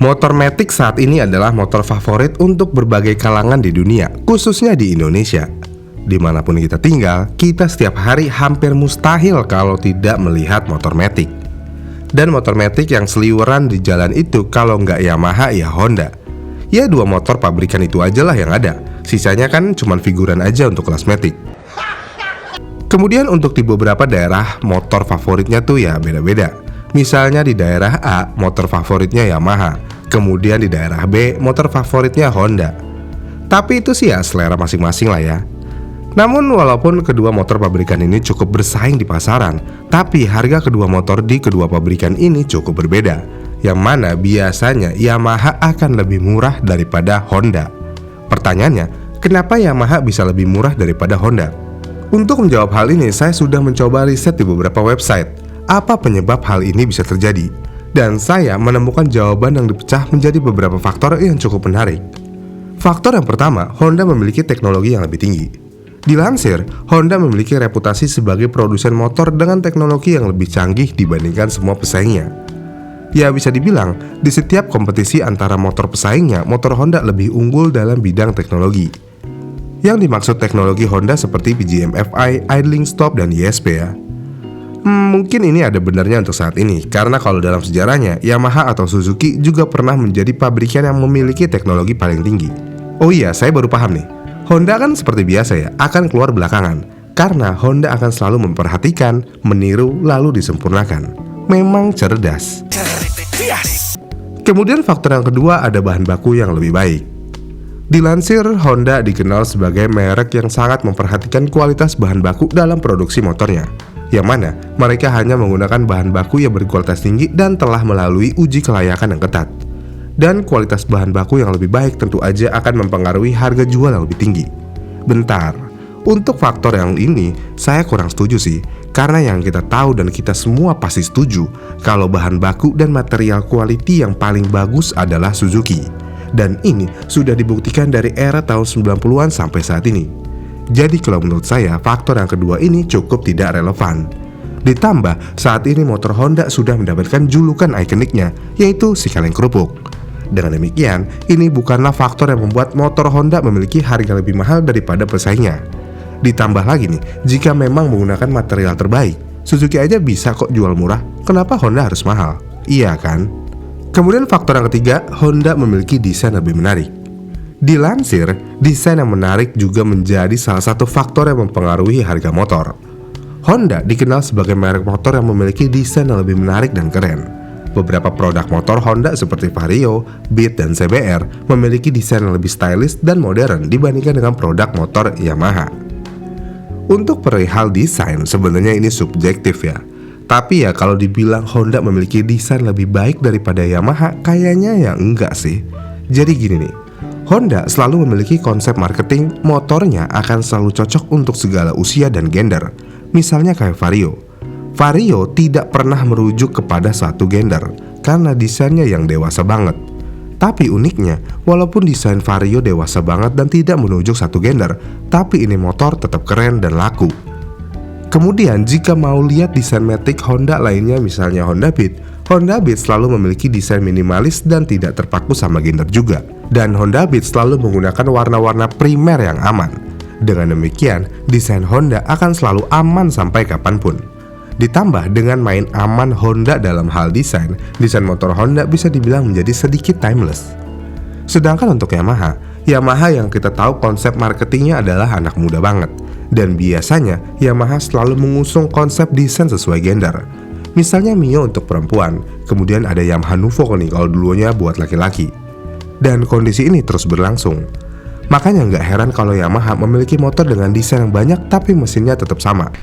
Motor Matic saat ini adalah motor favorit untuk berbagai kalangan di dunia, khususnya di Indonesia. Dimanapun kita tinggal, kita setiap hari hampir mustahil kalau tidak melihat motor Matic. Dan motor Matic yang seliweran di jalan itu kalau nggak Yamaha ya Honda. Ya dua motor pabrikan itu aja lah yang ada, sisanya kan cuman figuran aja untuk kelas Matic. Kemudian untuk di beberapa daerah, motor favoritnya tuh ya beda-beda. Misalnya di daerah A, motor favoritnya Yamaha. Kemudian di daerah B, motor favoritnya Honda. Tapi itu sih ya selera masing-masing lah ya. Namun walaupun kedua motor pabrikan ini cukup bersaing di pasaran, tapi harga kedua motor di kedua pabrikan ini cukup berbeda. Yang mana biasanya Yamaha akan lebih murah daripada Honda. Pertanyaannya, kenapa Yamaha bisa lebih murah daripada Honda? Untuk menjawab hal ini, saya sudah mencoba riset di beberapa website. Apa penyebab hal ini bisa terjadi? Dan saya menemukan jawaban yang dipecah menjadi beberapa faktor yang cukup menarik. Faktor yang pertama, Honda memiliki teknologi yang lebih tinggi. Dilansir, Honda memiliki reputasi sebagai produsen motor dengan teknologi yang lebih canggih dibandingkan semua pesaingnya. Ya bisa dibilang, di setiap kompetisi antara motor pesaingnya, motor Honda lebih unggul dalam bidang teknologi. Yang dimaksud teknologi Honda seperti PGM-FI, idling stop, dan ESP ya. Mungkin ini ada benarnya untuk saat ini, karena kalau dalam sejarahnya, Yamaha atau Suzuki juga pernah menjadi pabrikan yang memiliki teknologi paling tinggi. Oh iya, saya baru paham nih. Honda kan seperti biasa ya, akan keluar belakangan. Karena Honda akan selalu memperhatikan, meniru, lalu disempurnakan. Memang cerdas. Kemudian faktor yang kedua ada bahan baku yang lebih baik. Dilansir, Honda dikenal sebagai merek yang sangat memperhatikan kualitas bahan baku dalam produksi motornya. Yang mana mereka hanya menggunakan bahan baku yang berkualitas tinggi dan telah melalui uji kelayakan yang ketat. Dan kualitas bahan baku yang lebih baik tentu aja akan mempengaruhi harga jual yang lebih tinggi. Bentar, untuk faktor yang ini saya kurang setuju sih. Karena yang kita tahu dan kita semua pasti setuju kalau bahan baku dan material quality yang paling bagus adalah Suzuki. Dan ini sudah dibuktikan dari era tahun 90-an sampai saat ini. Jadi kalau menurut saya, faktor yang kedua ini cukup tidak relevan. Ditambah, saat ini motor Honda sudah mendapatkan julukan ikoniknya, yaitu si kaleng kerupuk. Dengan demikian, ini bukanlah faktor yang membuat motor Honda memiliki harga lebih mahal daripada pesaingnya. Ditambah lagi nih, jika memang menggunakan material terbaik, Suzuki aja bisa kok jual murah, kenapa Honda harus mahal? Iya kan? Kemudian faktor yang ketiga, Honda memiliki desain lebih menarik. Dilansir, desain yang menarik juga menjadi salah satu faktor yang mempengaruhi harga motor. Honda dikenal sebagai merek motor yang memiliki desain yang lebih menarik dan keren. Beberapa produk motor Honda seperti Vario, Beat, dan CBR memiliki desain yang lebih stylish dan modern dibandingkan dengan produk motor Yamaha. Untuk perihal desain, sebenarnya ini subjektif ya. Tapi ya kalau dibilang Honda memiliki desain lebih baik daripada Yamaha, kayaknya ya enggak sih. Jadi gini nih, Honda selalu memiliki konsep marketing motornya akan selalu cocok untuk segala usia dan gender. Misalnya kayak Vario. Vario tidak pernah merujuk kepada satu gender karena desainnya yang dewasa banget. Tapi uniknya, walaupun desain Vario dewasa banget dan tidak menunjuk satu gender, tapi ini motor tetap keren dan laku. Kemudian jika mau lihat desain Matic Honda lainnya, misalnya Honda Beat selalu memiliki desain minimalis dan tidak terpaku sama gender juga. Dan Honda Beat selalu menggunakan warna-warna primer yang aman. Dengan demikian, desain Honda akan selalu aman sampai kapanpun. Ditambah dengan main aman Honda dalam hal desain motor Honda bisa dibilang menjadi sedikit timeless. Sedangkan untuk Yamaha yang kita tahu konsep marketingnya adalah anak muda banget. Dan biasanya Yamaha selalu mengusung konsep desain sesuai gender. Misalnya Mio untuk perempuan, kemudian ada Yamaha Nuvo nih kalau dulunya buat laki-laki. Dan kondisi ini terus berlangsung. Makanya nggak heran kalau Yamaha memiliki motor dengan desain yang banyak tapi mesinnya tetap sama.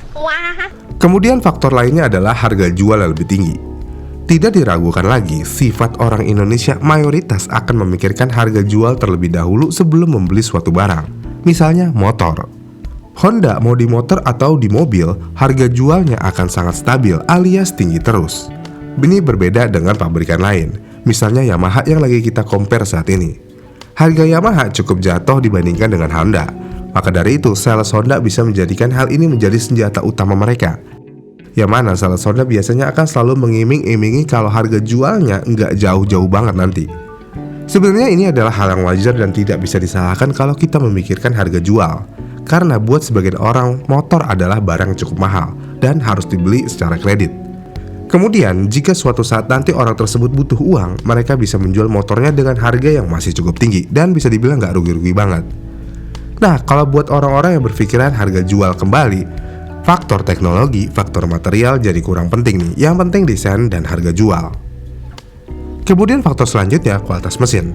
Kemudian faktor lainnya adalah harga jual yang lebih tinggi. Tidak diragukan lagi, sifat orang Indonesia mayoritas akan memikirkan harga jual terlebih dahulu sebelum membeli suatu barang. Misalnya motor. Honda mau di motor atau di mobil, harga jualnya akan sangat stabil alias tinggi terus. Ini berbeda dengan pabrikan lain. Misalnya Yamaha yang lagi kita compare saat ini. Harga Yamaha cukup jatuh dibandingkan dengan Honda. Maka dari itu, sales Honda bisa menjadikan hal ini menjadi senjata utama mereka. Yang mana sales Honda biasanya akan selalu mengiming-imingi kalau harga jualnya nggak jauh-jauh banget nanti. Sebenarnya ini adalah hal yang wajar dan tidak bisa disalahkan kalau kita memikirkan harga jual. Karena buat sebagian orang, motor adalah barang yang cukup mahal dan harus dibeli secara kredit. Kemudian, jika suatu saat nanti orang tersebut butuh uang, mereka bisa menjual motornya dengan harga yang masih cukup tinggi dan bisa dibilang nggak rugi-rugi banget. Nah, kalau buat orang-orang yang berpikiran harga jual kembali, faktor teknologi, faktor material jadi kurang penting nih. Yang penting desain dan harga jual. Kemudian faktor selanjutnya, kualitas mesin.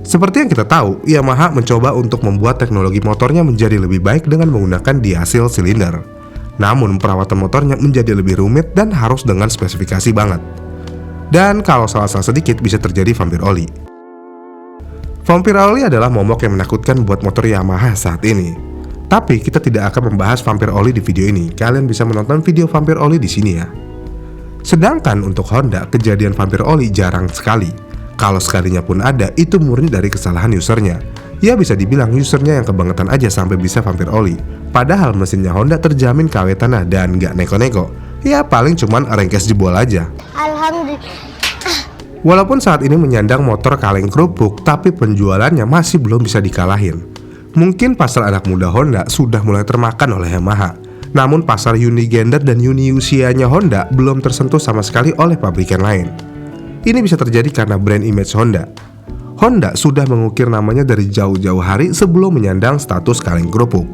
Seperti yang kita tahu, Yamaha mencoba untuk membuat teknologi motornya menjadi lebih baik dengan menggunakan diasil silinder. Namun perawatan motornya menjadi lebih rumit dan harus dengan spesifikasi banget. Dan kalau salah-salah sedikit bisa terjadi vampir oli. Vampir oli adalah momok yang menakutkan buat motor Yamaha saat ini. Tapi kita tidak akan membahas vampir oli di video ini. Kalian bisa menonton video vampir oli di sini ya. Sedangkan untuk Honda, kejadian vampir oli jarang sekali. Kalau sekalinya pun ada, itu murni dari kesalahan usernya. Ya bisa dibilang usernya yang kebangetan aja sampai bisa vampir oli. Padahal mesinnya Honda terjamin KW tanah dan nggak neko-neko. Ya paling cuman rengkes jebol aja. Alhamdulillah. Walaupun saat ini menyandang motor kaleng kerupuk, tapi penjualannya masih belum bisa dikalahin. Mungkin pasar anak muda Honda sudah mulai termakan oleh Yamaha. Namun pasar unigender dan uniusianya Honda belum tersentuh sama sekali oleh pabrikan lain. Ini bisa terjadi karena brand image Honda. Honda sudah mengukir namanya dari jauh-jauh hari sebelum menyandang status kaleng kerupuk.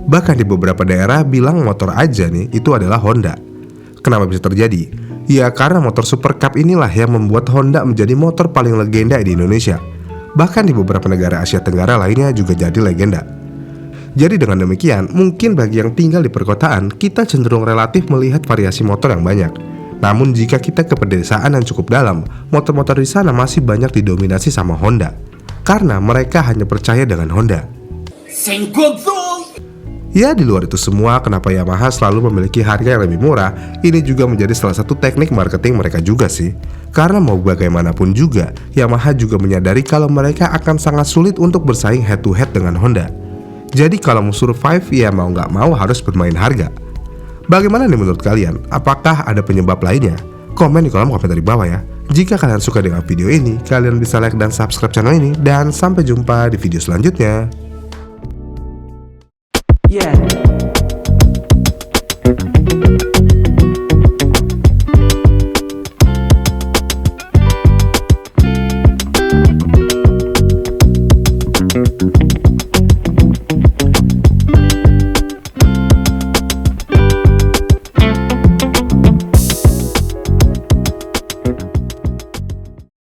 Bahkan di beberapa daerah bilang motor aja nih itu adalah Honda. Kenapa bisa terjadi? Ya karena motor Super Cup inilah yang membuat Honda menjadi motor paling legenda di Indonesia. Bahkan di beberapa negara Asia Tenggara lainnya juga jadi legenda. Jadi dengan demikian, mungkin bagi yang tinggal di perkotaan, kita cenderung relatif melihat variasi motor yang banyak. Namun jika kita ke pedesaan yang cukup dalam, motor-motor di sana masih banyak didominasi sama Honda. Karena mereka hanya percaya dengan Honda. Ya di luar itu semua, kenapa Yamaha selalu memiliki harga yang lebih murah, ini juga menjadi salah satu teknik marketing mereka juga sih. Karena mau bagaimanapun juga, Yamaha juga menyadari kalau mereka akan sangat sulit untuk bersaing head to head dengan Honda. Jadi kalau mau survive, ya mau nggak mau harus bermain harga. Bagaimana nih menurut kalian? Apakah ada penyebab lainnya? Komen di kolom komentar di bawah ya. Jika kalian suka dengan video ini, kalian bisa like dan subscribe channel ini. Dan sampai jumpa di video selanjutnya. Yeah.